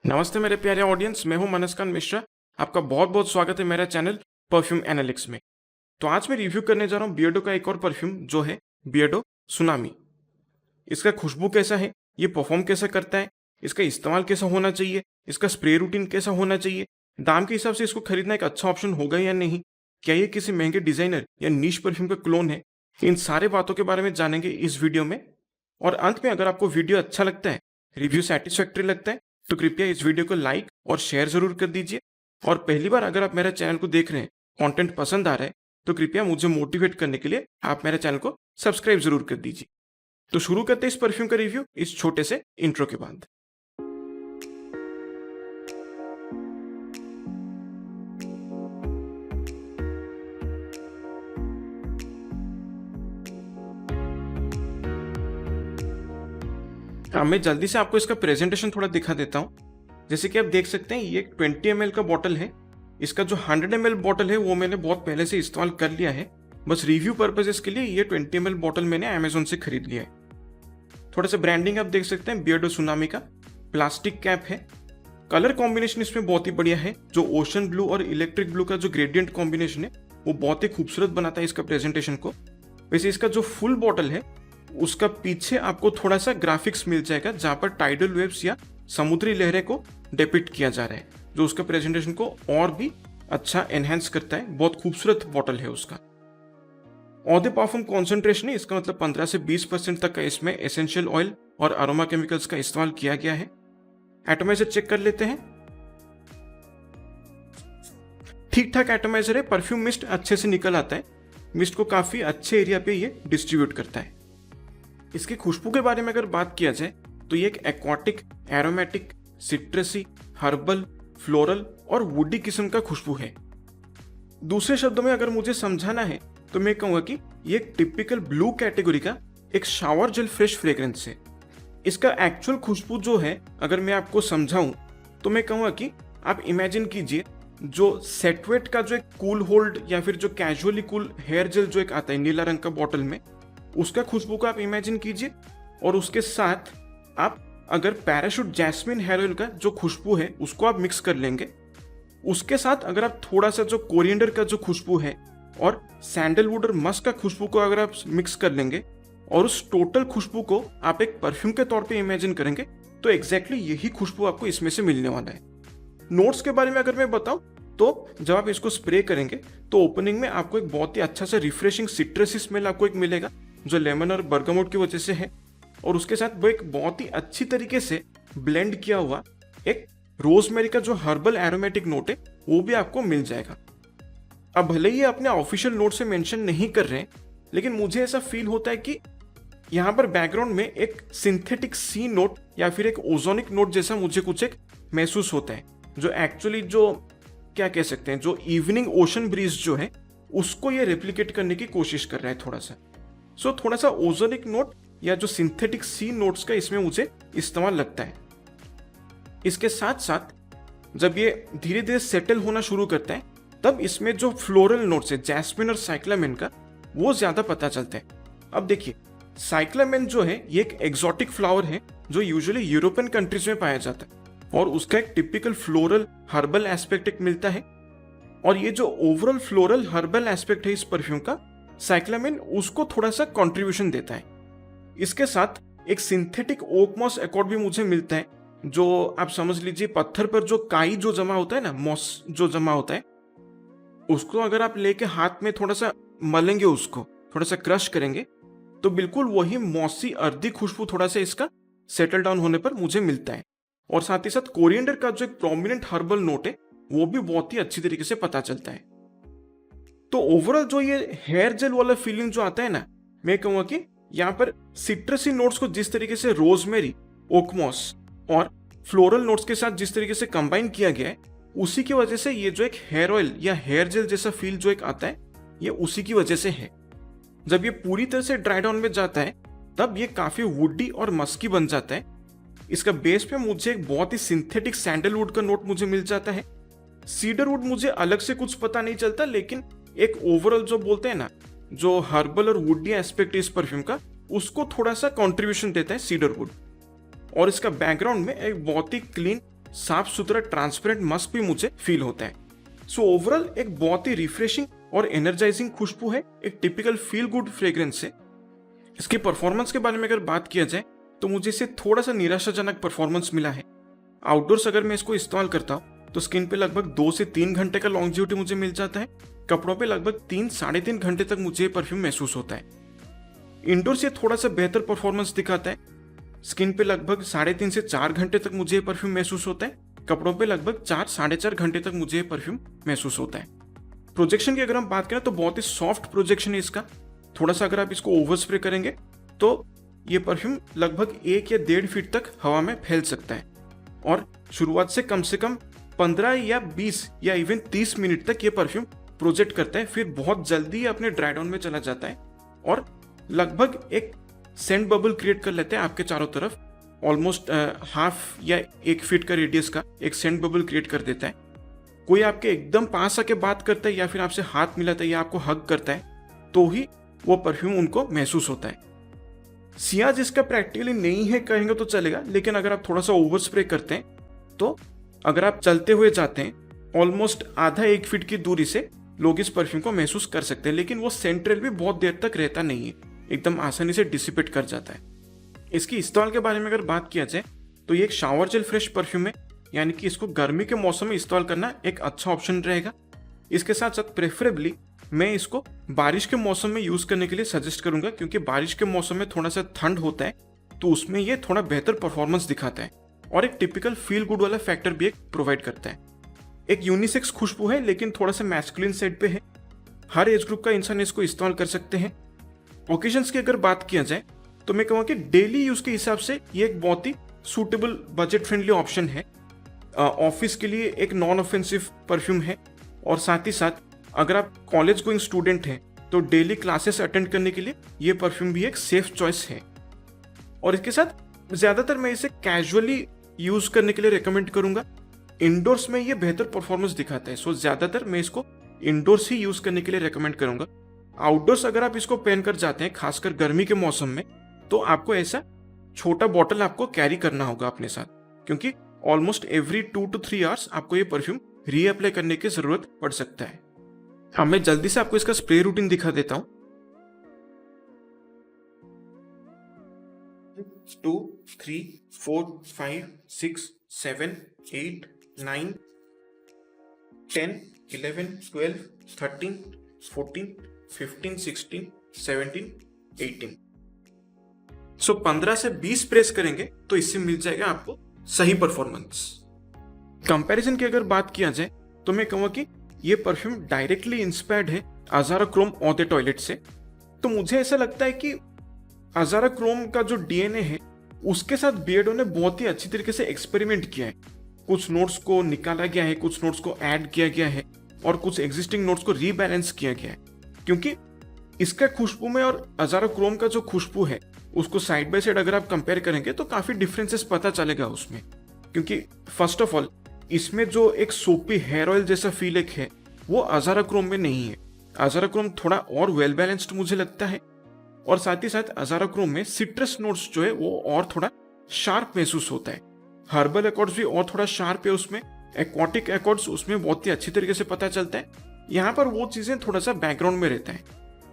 नमस्ते मेरे प्यारे ऑडियंस, मैं हूं मनस्कान मिश्रा। आपका बहुत बहुत स्वागत है मेरा चैनल परफ्यूम एनालिटिक्स में। तो आज मैं रिव्यू करने जा रहा हूं बियर्डो का एक और परफ्यूम जो है बियर्डो सुनामी। इसका खुशबू कैसा है, ये परफॉर्म कैसा करता है, इसका इस्तेमाल कैसा होना चाहिए, इसका स्प्रे रूटीन कैसा होना चाहिए, दाम के हिसाब से इसको खरीदना एक अच्छा ऑप्शन होगा या नहीं, क्या ये किसी महंगे डिजाइनर या नीश परफ्यूम का क्लोन है, इन सारे बातों के बारे में जानेंगे इस वीडियो में। और अंत में अगर आपको वीडियो अच्छा लगता है, रिव्यू सेटिस्फैक्ट्री लगता है, तो कृपया इस वीडियो को लाइक और शेयर जरूर कर दीजिए। और पहली बार अगर आप मेरे चैनल को देख रहे हैं, कंटेंट पसंद आ रहा है, तो कृपया मुझे मोटिवेट करने के लिए आप मेरे चैनल को सब्सक्राइब जरूर कर दीजिए। तो शुरू करते हैं इस परफ्यूम का रिव्यू इस छोटे से इंट्रो के बाद। मैं जल्दी से आपको इसका प्रेजेंटेशन थोड़ा दिखा देता हूँ। जैसे कि आप देख सकते हैं, ये एक 20 ml का बॉटल है। इसका जो 100 ml बॉटल है वो मैंने बहुत पहले से इस्तेमाल कर लिया है। बस रिव्यू पर्पजेस के लिए ये 20 ml बॉटल मैंने अमेजोन से खरीद लिया है। थोड़ा सा ब्रांडिंग आप देख सकते हैं, बियर्डो सुनामी का प्लास्टिक कैप है। कलर कॉम्बिनेशन इसमें बहुत ही बढ़िया है। जो ओशन ब्लू और इलेक्ट्रिक ब्लू का जो ग्रेडियंट कॉम्बिनेशन है वो बहुत ही खूबसूरत बनाता है इसका प्रेजेंटेशन को। वैसे इसका जो फुल बॉटल है उसका पीछे आपको थोड़ा सा ग्राफिक्स मिल जाएगा, जहां पर टाइडल वेव्स या समुद्री लहरें को डिपिक्ट किया जा रहा है, जो उसका प्रेजेंटेशन को और भी अच्छा एनहेंस करता है। बहुत खूबसूरत बॉटल है उसका। ऑन द परफ्यूम कॉन्सेंट्रेशन है इसका, मतलब 15 से 20% तक का इसमें एसेंशियल ऑयल और अरोमा केमिकल्स का इस्तेमाल किया गया है। एटोमाइजर चेक कर लेते हैं। ठीक ठाक एटोमाइजर है। परफ्यूम मिस्ट अच्छे से निकल आता है। मिस्ट को काफी अच्छे एरिया पे ये डिस्ट्रीब्यूट करता है। इसकी खुशबू के बारे में अगर बात किया जाए तो ये एक एक्वाटिक, एरोमेटिक, सिट्रसी, हर्बल, फ्लोरल और वुडी किस्म का खुशबू है। दूसरे शब्दों में अगर मुझे समझाना है तो मैं कहूंगा कि ये एक टिपिकल ब्लू कैटेगरी का एक शावर जेल फ्रेश फ्रेग्रेंस है। इसका एक्चुअल खुशबू जो है, अगर मैं आपको समझाऊं तो मैं कहूंगा कि आप इमेजिन कीजिए, जो सेटवेट का जो एक कूल होल्ड या फिर जो कैजुअली कूल हेयर जेल जो एक आता है नीला रंग का बॉटल में, उसका खुशबू को आप इमेजिन कीजिए। और उसके साथ आप अगर पैराशूट जैस्मिन हेयर ऑयल का जो खुशबू है उसको आप मिक्स कर लेंगे, उसके साथ अगर आप थोड़ा सा जो कोरिएंडर का जो खुशबू है और सैंडलवुड और मस्क का खुशबू को अगर आप मिक्स कर लेंगे और उस टोटल खुशबू को आप एक परफ्यूम के तौर पे इमेजिन करेंगे, तो एग्जैक्टली यही खुशबू आपको इसमें से मिलने वाला है। नोट्स के बारे में अगर मैं बताऊं तो जब आप इसको स्प्रे करेंगे तो ओपनिंग में आपको एक बहुत ही अच्छा सा रिफ्रेशिंग सिट्रसी स्मेल आपको एक मिलेगा, जो लेमन और बर्गामोट की वजह से है। और उसके साथ वो एक बहुत ही अच्छी तरीके से ब्लेंड किया हुआ एक रोजमेरी का जो हर्बल एरोमेटिक नोट है वो भी आपको मिल जाएगा। अब भले ही अपने ऑफिशियल नोट से मेंशन नहीं कर रहे हैं, लेकिन मुझे ऐसा फील होता है कि यहाँ पर बैकग्राउंड में एक सिंथेटिक सी नोट या फिर एक ओजोनिक नोट जैसा मुझे कुछ एक महसूस होता है, जो एक्चुअली जो क्या कह सकते हैं, जो इवनिंग ओशन ब्रीज जो है उसको ये रेप्लिकेट करने की कोशिश कर रहा है थोड़ा सा। सो थोड़ा सा ओजोनिक नोट या जो सिंथेटिक सी नोट्स का इसमें मुझे इस्तेमाल लगता है। इसके साथ साथ जब ये धीरे धीरे सेटल होना शुरू करता है तब इसमें जो फ्लोरल नोट्स है जैस्मिन और साइक्लामेन का, वो ज्यादा पता चलता है। अब देखिए, साइक्लामेन जो है ये एक एक्सोटिक फ्लावर है जो यूजुअली यूरोपियन कंट्रीज में पाया जाता है और उसका एक टिपिकल फ्लोरल हर्बल एस्पेक्ट एक मिलता है। और ये जो ओवरऑल फ्लोरल हर्बल एस्पेक्ट है इस परफ्यूम का, साइक्लामेन उसको थोड़ा सा कंट्रीब्यूशन देता है। इसके साथ एक सिंथेटिक ओक मॉस एकॉर्ड भी मुझे मिलता है, जो आप समझ लीजिए पत्थर पर जो काई जो जमा होता है ना, मॉस जो जमा होता है, उसको अगर आप लेके हाथ में थोड़ा सा मलेंगे, उसको थोड़ा सा क्रश करेंगे, तो बिल्कुल वही मॉसी अर्दी खुशबू थोड़ा सा इसका सेटल डाउन होने पर मुझे मिलता है। और साथ ही साथ कोरिएंडर का जो एक प्रोमिनेंट हर्बल नोट है वो भी बहुत ही अच्छी तरीके से पता चलता है। तो ओवरऑल जो ये हेयर जेल वाला फीलिंग जो आता है ना, मैं कहूंगा कि यहाँ पर सिट्रसी नोट्स को जिस तरीके से रोजमेरी, ओकमॉस और फ्लोरल नोट्स के साथ जिस तरीके से कंबाइन किया गया है, उसी की वजह से ये जो एक हेयर ऑयल या हेयर जेल जैसा फील जो एक आता है, ये उसी की वजह से है। जब ये पूरी तरह से ड्राई डाउन में जाता है तब ये काफी वुडी और मस्की बन जाता है। इसका बेस पे मुझे एक बहुत ही सिंथेटिक सैंडलवुड का नोट मुझे मिल जाता है। सीडरवुड मुझे अलग से कुछ पता नहीं चलता, लेकिन एक ओवरऑल जो बोलते हैं ना, जो हर्बल और वुडी एस्पेक्ट इस परफ्यूम का, उसको थोड़ा सा कंट्रीब्यूशन देता है सीडरवुड। और इसका बैकग्राउंड में एक बहुत ही क्लीन साफ सुथरा ट्रांसपेरेंट मस्क भी मुझे फील होता है। सो ओवरऑल एक बहुत ही रिफ्रेशिंग और एनर्जाइजिंग खुशबू है, एक टिपिकल फील गुड फ्रेग्रेंस है। इसके परफॉर्मेंस के बारे में अगर बात किया जाए तो मुझे इसे थोड़ा सा निराशाजनक परफॉर्मेंस मिला है। आउटडोर्स अगर मैं इसको इस्तेमाल करता हूँ तो स्किन पे लगभग 2 से 3 घंटे का लॉन्जिविटी मुझे मिल जाता है, कपड़ों पे लगभग 3-3.5 घंटे तक मुझे परफ्यूम महसूस होता है। इंडोर्स ये थोड़ा सा बेहतर परफॉर्मेंस दिखाता है, स्किन पे लगभग 3.5 से 4 घंटे तक मुझे परफ्यूम महसूस होता है, कपड़ों पे लगभग 4-4.5 घंटे तक मुझे परफ्यूम महसूस होता है। प्रोजेक्शन की अगर हम बात करें तो बहुत ही सॉफ्ट प्रोजेक्शन है इसका। थोड़ा सा अगर आप इसको ओवर स्प्रे करेंगे तो ये परफ्यूम लगभग 1 या 1.5 फीट तक हवा में फैल सकता है और शुरुआत से कम 15 या 20 या इवन 30 मिनट तक ये परफ्यूम प्रोजेक्ट करता है, फिर बहुत जल्दी अपने ड्राई डाउन में चला जाता है और लगभग एक सेंट बबल क्रिएट कर लेते हैं आपके चारों तरफ। ऑलमोस्ट हाफ या 1 फीट का रेडियस का एक सेंट बबल क्रिएट कर देता है। कोई आपके एकदम पास आके बात करता है या फिर आपसे हाथ मिलाता है या आपको हग करता है तो ही वो परफ्यूम उनको महसूस होता है। सियाज इसका प्रैक्टिकली नहीं है कहेंगे तो चलेगा, लेकिन अगर आप थोड़ा सा ओवर स्प्रे करते हैं तो अगर आप चलते हुए जाते हैं ऑलमोस्ट आधा 1 फीट की दूरी से लोग इस परफ्यूम को महसूस कर सकते हैं, लेकिन वो सेंट्रल भी बहुत देर तक रहता नहीं है, एकदम आसानी से डिसिपेट कर जाता है। इसकी इस्तेमाल के बारे में अगर बात किया जाए तो ये एक शावर जेल फ्रेश परफ्यूम है, यानी कि इसको गर्मी के मौसम में इस्तेमाल करना एक अच्छा ऑप्शन रहेगा। इसके साथ साथ प्रेफरेबली मैं इसको बारिश के मौसम में यूज करने के लिए सजेस्ट करूंगा, क्योंकि बारिश के मौसम में थोड़ा सा ठंड होता है तो उसमें ये थोड़ा बेहतर परफॉर्मेंस दिखाता है और एक टिपिकल फील गुड वाला फैक्टर भी एक प्रोवाइड करता है। एक यूनिसेक्स खुशबू है लेकिन थोड़ा सा मैस्कुलिन साइड पे है, हर एज ग्रुप का इंसान इसको इस्तेमाल कर सकते हैं। ओकेजन्स की अगर बात किया जाए तो मैं कहूँगा कि डेली यूज के हिसाब से ये एक बहुत ही सूटेबल बजट फ्रेंडली ऑप्शन है। ऑफिस के लिए एक नॉन ऑफेंसिव परफ्यूम है और साथ ही साथ अगर आप कॉलेज गोइंग स्टूडेंट हैं तो डेली क्लासेस अटेंड करने के लिए ये परफ्यूम भी एक सेफ चॉइस है। और इसके साथ ज्यादातर मैं इसे कैजुअली यूज करने के लिए रेकमेंड करूंगा। इंडोर्स में ये बेहतर परफॉर्मेंस दिखाता है, सो ज्यादातर मैं इसको इंडोर्स ही यूज करने के लिए रेकमेंड करूंगा। आउटडोर्स अगर आप इसको पहनकर जाते हैं खासकर गर्मी के मौसम में तो आपको ऐसा छोटा बॉटल आपको कैरी करना होगा अपने साथ, क्योंकि ऑलमोस्ट एवरी 2 to 3 आवर्स आपको ये परफ्यूम रीअप्लाई करने की जरूरत पड़ सकता है। अब मैं जल्दी से आपको इसका स्प्रे रूटीन दिखा देता हूं। 2, 3, 4, 5, 6, 7, 8, 9, 10, 11, 12, 13, 14, 15, 16, 17, 18। सो 15 से 20 प्रेस करेंगे तो इससे मिल जाएगा आपको सही परफॉर्मेंस। कंपैरिजन की अगर बात किया जाए तो मैं कहूँगा कि ये परफ्यूम डायरेक्टली इंस्पायर्ड है अज़ारा क्रोम ऑन द टॉयलेट से। तो मुझे ऐसा लगता है कि अज़ारा क्रोम का जो डीएनए है उसके साथ बियर्डो ने बहुत ही अच्छी तरीके से एक्सपेरिमेंट किया है। कुछ नोट्स को निकाला गया है, कुछ नोट्स को ऐड किया गया है और कुछ एग्जिस्टिंग नोट्स को रीबैलेंस किया गया है, क्योंकि इसका खुशबू में और अज़ारा क्रोम का जो खुशबू है उसको साइड बाय साइड अगर आप कंपेयर करेंगे तो काफी डिफरेंसेस पता चलेगा उसमें। क्योंकि फर्स्ट ऑफ ऑल इसमें जो एक सोपी हेयर ऑयल जैसा फील एक है वो अज़ारा क्रोम में नहीं है। अज़ारा क्रोम थोड़ा और वेल बैलेंस्ड मुझे लगता है और साथ ही साथ अज़ारा क्रोम में सिट्रस नोट्स जो है वो और थोड़ा शार्प महसूस होता है। हर्बल एकॉर्ड्स भी और थोड़ा शार्प है उसमें, एक्वाटिक एकॉर्ड्स उसमें बहुत ही अच्छी तरीके से पता चलता है। यहाँ पर वो चीजें थोड़ा सा बैकग्राउंड में रहता है।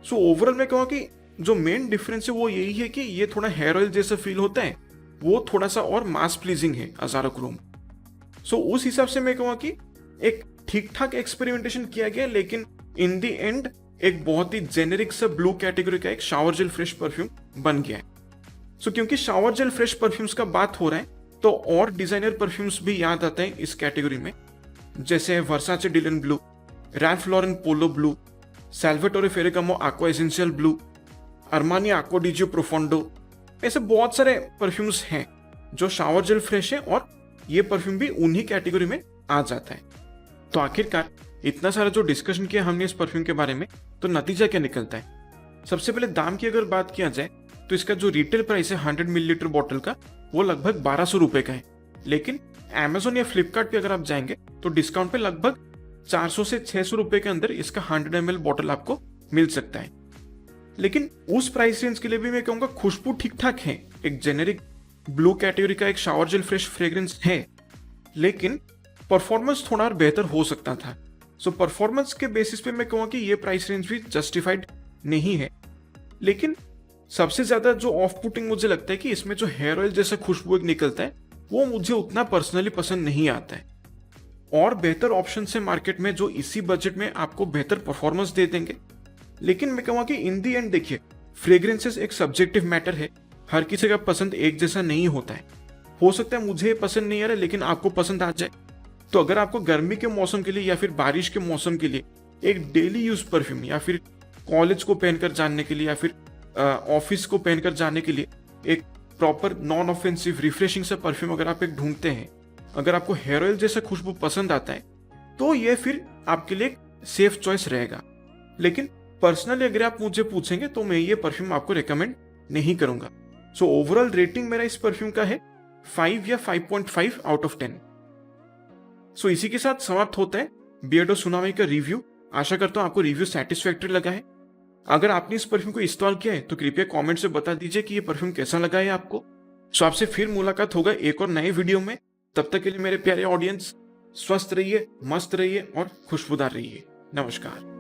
सो ओवरऑल मैं कहूँ कि जो मेन डिफरेंस है वो यही है कि ये थोड़ा हेयर ऑयल जैसा फील होता है, वो थोड़ा सा और मास प्लीजिंग है अज़ारा क्रोम। सो उस हिसाब से मैं कहूँ कि एक ठीक ठाक एक्सपेरिमेंटेशन किया गया, लेकिन इन दी एंड एक बहुत ही जेनेरिक सा ब्लू कैटेगरी का एक शावर जेल फ्रेश परफ्यूम बन गया है। सो क्योंकि शावर जेल फ्रेश परफ्यूम्स का बात हो रहा है तो और डिजाइनर परफ्यूम्स भी याद आते हैं इस कैटेगरी में, जैसे Versace Dylan blue, Ralph Lauren Polo blue, Salvatore Ferragamo aqua essential blue, Armani aqua di Gio profondo। ऐसे बहुत सारे परफ्यूम्स हैं जो शावर जेल फ्रेश है और ये परफ्यूम भी उन्हीं कैटेगरी में आ जाता है। तो आखिरकार इतना सारा जो डिस्कशन किया हमने इस परफ्यूम के बारे में, तो नतीजा क्या निकलता है। सबसे पहले दाम की अगर बात किया जाए तो इसका जो रिटेल प्राइस है 100 मिलीलीटर बॉटल का वो लगभग 1200 रुपए का है, लेकिन अमेजोन या फ्लिपकार्ट पे अगर आप जाएंगे तो डिस्काउंट पे लगभग 400 से 600 रुपए के अंदर इसका 100 ml बॉटल आपको मिल सकता है। लेकिन उस प्राइस रेंज के लिए भी मैं कहूँगा खुशबू ठीक ठाक है, एक जेनेरिक ब्लू कैटेगरी का एक शावर जेल फ्रेश फ्रेग्रेंस है। लेकिन परफॉर्मेंस थोड़ा और बेहतर हो सकता था। सो परफॉर्मेंस के बेसिस पे मैं कहूँगा कि ये प्राइस रेंज भी जस्टिफाइड नहीं है। लेकिन सबसे ज्यादा जो ऑफ पुटिंग मुझे लगता है कि इसमें जो हेयर ऑयल जैसा खुशबू एक निकलता है वो मुझे उतना पर्सनली पसंद नहीं आता है। और बेहतर ऑप्शन है मार्केट में जो इसी बजट में आपको बेहतर परफॉर्मेंस दे देंगे। लेकिन मैं कहूँगा कि इन दी एंड देखिए, फ्रेग्रेंसेस एक सब्जेक्टिव मैटर है, हर किसी का पसंद एक जैसा नहीं होता है। हो सकता है मुझे पसंद नहीं आ रहा लेकिन आपको पसंद आ जाए। तो अगर आपको गर्मी के मौसम के लिए या फिर बारिश के मौसम के लिए एक डेली यूज परफ्यूम या फिर कॉलेज को पहनकर जाने के लिए या फिर ऑफिस को पहनकर जाने के लिए एक प्रॉपर नॉन ऑफेंसिव रिफ्रेशिंग सा परफ्यूम अगर आप एक ढूंढते हैं, अगर आपको हेयर ऑयल जैसा खुशबू पसंद आता है तो ये फिर आपके लिए सेफ चॉइस रहेगा। लेकिन पर्सनली अगर आप मुझे पूछेंगे तो मैं ये परफ्यूम आपको रेकमेंड नहीं करूंगा। सो ओवरऑल रेटिंग मेरा इस परफ्यूम का है 5 या 5.5 आउट ऑफ 10। सो इसी के साथ समाप्त होता है बियर्डो सुनामी का रिव्यू। आशा करता हूं आपको रिव्यू सेटिस्फैक्टरी लगा है। अगर आपने इस परफ्यूम को इंस्टॉल किया है तो कृपया कमेंट से बता दीजिए कि ये परफ्यूम कैसा लगा है आपको। सो आपसे फिर मुलाकात होगा एक और नए वीडियो में। तब तक के लिए मेरे प्यारे ऑडियंस, स्वस्थ रहिए, मस्त रहिए और खुशबूदार रहिए। नमस्कार।